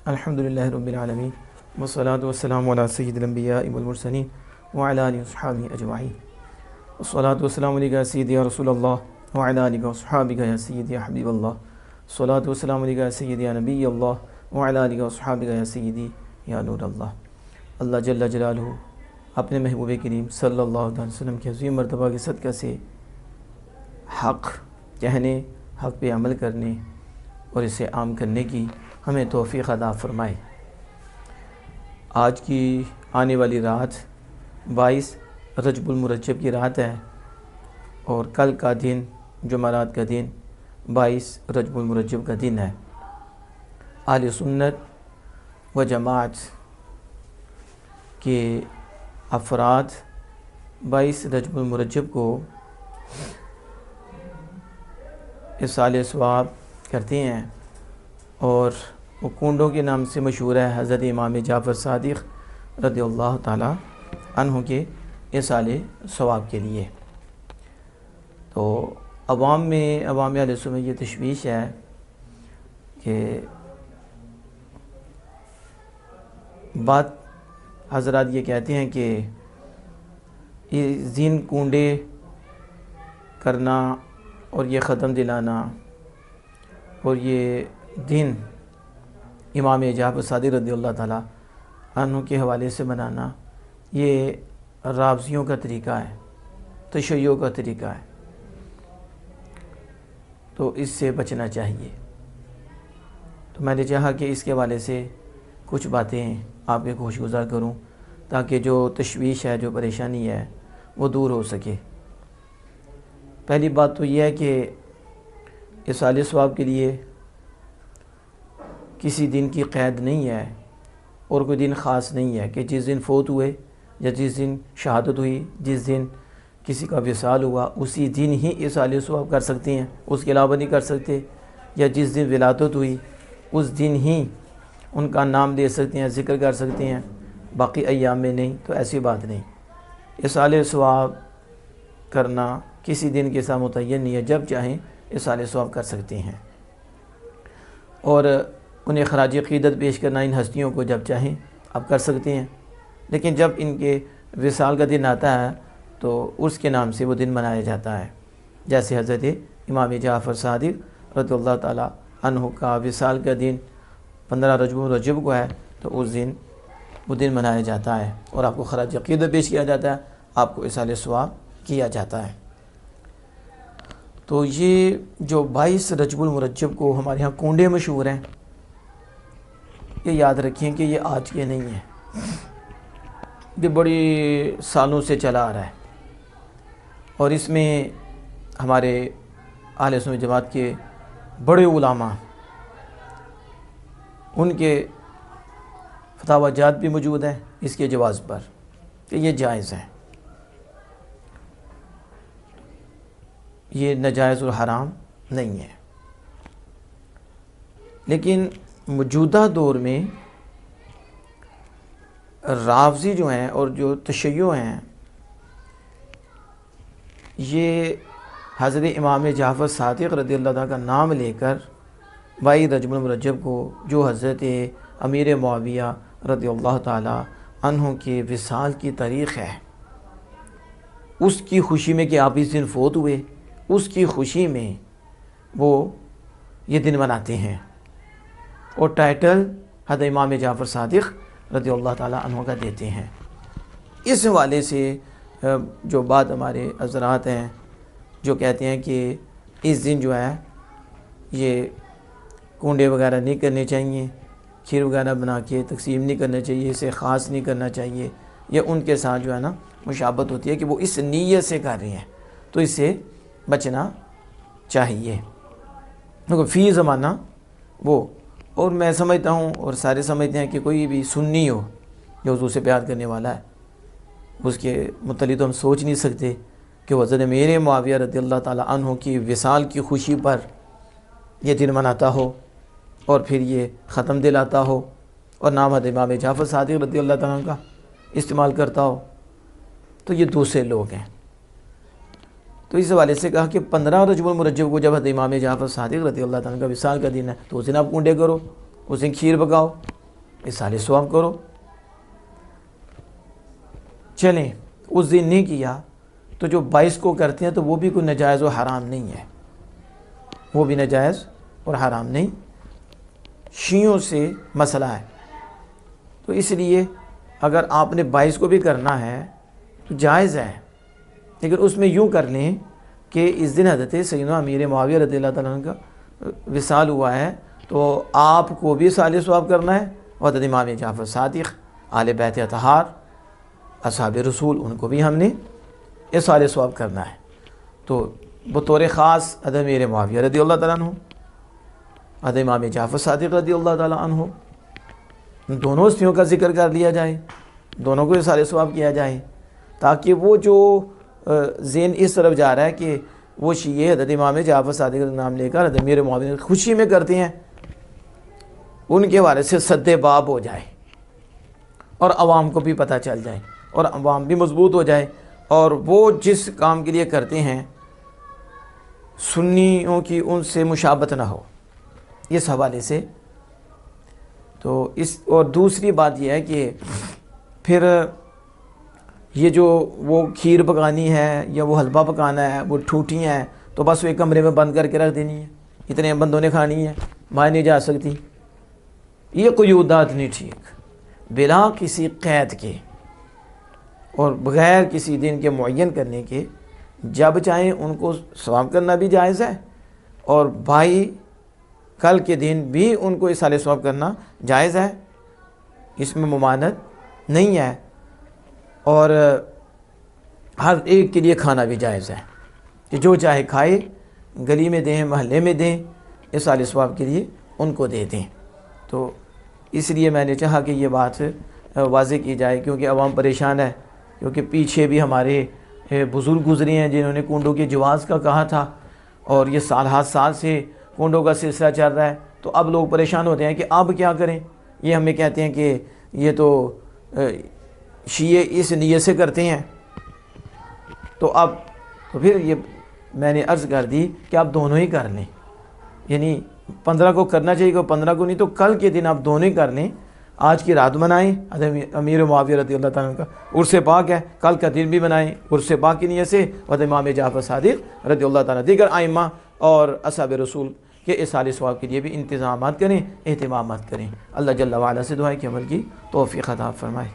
الحمدللہ رب العالمین والصلاة والسلام علی سید الانبیاء والمرسلین وعلی آلہ وصحبہ اجمعین والصلاة والسلام علیکہ یا سیدی یا رسول اللہ وعلی آلہ وصحبہ یا سیدی یا حبیب اللہ الصلاة والسلام علیکہ یا سیدی یا نبی اللہ وعلی آلہ وصحبہ یا سیدی یا نور اللہ۔ اللہ جل جلالہ اپنے محبوب کریم صلی اللہ علیہ وسلم کے عظیم مرتبہ کے صدقہ سے حق کہنے، حق پہ عمل کرنے اور اسے عام کرنے کی ہمیں توفیق عطا فرمائے۔ آج کی آنے والی رات 22 رجب المرجب کی رات ہے اور کل کا دن جمعرات کا دن 22 رجب المرجب کا دن ہے۔ اہل سنت و جماعت کے افراد 22 رجب المرجب کو اصالِ ثواب کرتے ہیں اور وہ کنڈوں کے نام سے مشہور ہے حضرت امام جعفر صادق رضی اللہ تعالی عنہ کے اصالِ ثواب کے لیے۔ تو عوام اہل سنت میں یہ تشویش ہے کہ بات حضرات یہ کہتے ہیں کہ یہ زین کنڈے کرنا اور یہ ختم دلانا اور یہ دن امام جعفر صادق رضی اللہ تعالی عنہ کے حوالے سے منانا یہ رافضیوں کا طریقہ ہے، تشیع کا طریقہ ہے، تو اس سے بچنا چاہیے۔ تو میں نے چاہا کہ اس کے حوالے سے کچھ باتیں آپ کے گوش گزار کروں تاکہ جو تشویش ہے، جو پریشانی ہے وہ دور ہو سکے۔ پہلی بات تو یہ ہے کہ اصالِ ثواب کے لیے کسی دن کی قید نہیں ہے اور کوئی دن خاص نہیں ہے کہ جس دن فوت ہوئے یا جس دن شہادت ہوئی، جس دن کسی کا وصال ہوا اسی دن ہی اصالِ ثواب کر سکتے ہیں، اس کے علاوہ نہیں کر سکتے، یا جس دن ولادت ہوئی اس دن ہی ان کا نام لے سکتے ہیں، ذکر کر سکتے ہیں، باقی ایام میں نہیں۔ تو ایسی بات نہیں، اصالِ ثواب کرنا کسی دن کے ساتھ متعین نہیں ہے، جب چاہیں اصالِ ثواب کر سکتے ہیں اور انہیں خراج عقیدت پیش کرنا ان ہستیوں کو جب چاہیں آپ کر سکتے ہیں، لیکن جب ان کے وصال کا دن آتا ہے تو اس کے نام سے وہ دن منایا جاتا ہے۔ جیسے حضرت امام جعفر صادق رضی اللہ تعالی عنہ کا وصال کا دن 15 رجب المرجب کو ہے تو اس دن وہ دن منایا جاتا ہے اور آپ کو خراج عقیدت پیش کیا جاتا ہے، آپ کو اصالِ ثواب کیا جاتا ہے۔ تو یہ جو 22 رجب المرجب کو ہمارے ہاں کنڈے مشہور ہیں، یہ یاد رکھیں کہ یہ آج کے نہیں ہیں، یہ بڑی سالوں سے چلا آ رہا ہے اور اس میں ہمارے اہل سنت جماعت کے بڑے علماء ان کے فتاوی جات بھی موجود ہیں اس کے جواز پر کہ یہ جائز ہے، یہ ناجائز اور حرام نہیں ہے۔ لیکن موجودہ دور میں رافضی جو ہیں اور جو تشیع ہیں یہ حضرت امام جعفر صادق رضی اللہ تعالیٰ کا نام لے کر 22 رجب المرجب کو جو حضرت امیر معاویہ رضی اللہ تعالیٰ عنہ کے وصال کی تاریخ ہے اس کی خوشی میں کہ آپ اس دن فوت ہوئے، اس کی خوشی میں وہ یہ دن مناتے ہیں اور ٹائٹل حضرت امام جعفر صادق رضی اللہ تعالیٰ عنہ کا دیتے ہیں۔ اس حوالے سے جو بات ہمارے حضرات ہیں جو کہتے ہیں کہ اس دن جو ہے یہ کنڈے وغیرہ نہیں کرنے چاہیے، کھیر وغیرہ بنا کے تقسیم نہیں کرنا چاہیے، اسے خاص نہیں کرنا چاہیے، یہ ان کے ساتھ جو ہے نا مشابہت ہوتی ہے کہ وہ اس نیت سے کر رہے ہیں، تو اس سے بچنا چاہیے کیونکہ فی زمانہ وہ، اور میں سمجھتا ہوں اور سارے سمجھتے ہیں کہ کوئی بھی سنی ہو جو حضور سے پیار کرنے والا ہے اس کے متعلق تو ہم سوچ نہیں سکتے کہ وہ حضرت امیر معاویہ رضی اللہ تعالیٰ عنہ کی وصال کی خوشی پر یہ دن مناتا ہو اور پھر یہ ختم دلاتا ہو اور نام حضرت امام جعفر صادق رضی اللہ تعالیٰ عنہ کا استعمال کرتا ہو، تو یہ دوسرے لوگ ہیں۔ تو اس حوالے سے کہا کہ 15 رجب المرجب کو جب حضرت امام جعفر صادق رضی اللہ تعالیٰ کا وصال کا دن ہے تو اس دن آپ کنڈے کرو، اس دن کھیر پکاؤ، اِصال ثواب کرو۔ چلیں اس دن نہیں کیا تو جو 22 کو کرتے ہیں تو وہ بھی کوئی ناجائز و حرام نہیں ہے، وہ بھی ناجائز اور حرام نہیں، شیعوں سے مسئلہ ہے۔ تو اس لیے اگر آپ نے 22 کو بھی کرنا ہے تو جائز ہے، لیکن اس میں یوں کر لیں کہ اس دن حضرت سیدنا امیر معاویہ رضی اللہ تعالیٰ عنہ کا وصال ہوا ہے، تو آپ کو بھی اصال ثواب کرنا ہے، اور حضرت امام جعفر صادق، آل بیت اطہار، اصحاب رسول، ان کو بھی ہم نے اصال ثواب کرنا ہے۔ تو بطور خاص حضرت امیر معاویہ رضی اللہ تعالیٰ عنہ، حضرت امام جعفر صادق رضی اللہ تعالیٰ عنہ، دونوں ہستیوں کا ذکر کر لیا جائے، دونوں کو اصال ثواب کیا جائے، تاکہ وہ جو ذہن اس طرف جا رہا ہے کہ وہ شیعہ حضرت امام جعفر صادق کا نام لے کر حضرت امیر معاویہ خوشی میں کرتے ہیں، ان کے بارے سے سد باب ہو جائے اور عوام کو بھی پتہ چل جائے اور عوام بھی مضبوط ہو جائے، اور وہ جس کام کے لیے کرتے ہیں سنیوں کی ان سے مشابہت نہ ہو، اس حوالے سے۔ تو اور دوسری بات یہ ہے کہ پھر یہ جو وہ کھیر پکانی ہے یا وہ حلوہ پکانا ہے، وہ ٹھوٹی ہیں تو بس وہ ایک کمرے میں بند کر کے رکھ دینی ہے، اتنے بندوں نے کھانی ہے، باہر نہیں جا سکتی، یہ قیودات نہیں ٹھیک، بلا کسی قید کے اور بغیر کسی دن کے معین کرنے کے، جب چاہیں ان کو ثواب کرنا بھی جائز ہے، اور بھائی کل کے دن بھی ان کو اصال ثواب کرنا جائز ہے، اس میں ممانعت نہیں ہے، اور ہر ایک کے لیے کھانا بھی جائز ہے کہ جو چاہے کھائے، گلی میں دیں، محلے میں دیں، اصال ثواب کے لیے ان کو دے دیں۔ تو اس لیے میں نے چاہا کہ یہ بات واضح کی جائے، کیونکہ عوام پریشان ہے، کیونکہ پیچھے بھی ہمارے بزرگ گزرے ہیں جنہوں نے کنڈوں کے جواز کا کہا تھا، اور یہ سال سے کنڈوں کا سلسلہ چل رہا ہے، تو اب لوگ پریشان ہوتے ہیں کہ اب کیا کریں، یہ ہمیں کہتے ہیں کہ یہ تو شیعہ اس نیت سے کرتے ہیں، تو پھر یہ میں نے عرض کر دی کہ آپ دونوں ہی کر لیں، یعنی 15 کو کرنا چاہیے، 15 کو نہیں تو کل کے دن آپ دونوں ہی کر لیں، آج کی رات منائیں حضرت امیر معاویہ رضی اللہ تعالیٰ کا عرس پاک ہے، کل کا دن بھی منائیں عرس پاک کی نیت سے، حضرت امام جعفر صادق رضی اللہ تعالیٰ، دیگر ائمہ اور اصحاب رسول کے اصال ثواب کے لیے بھی انتظامات کریں، اہتمامات کریں۔ اللہ جل وعلا سے دعا ہے کہ عمل کی توفیق عطا فرمائے۔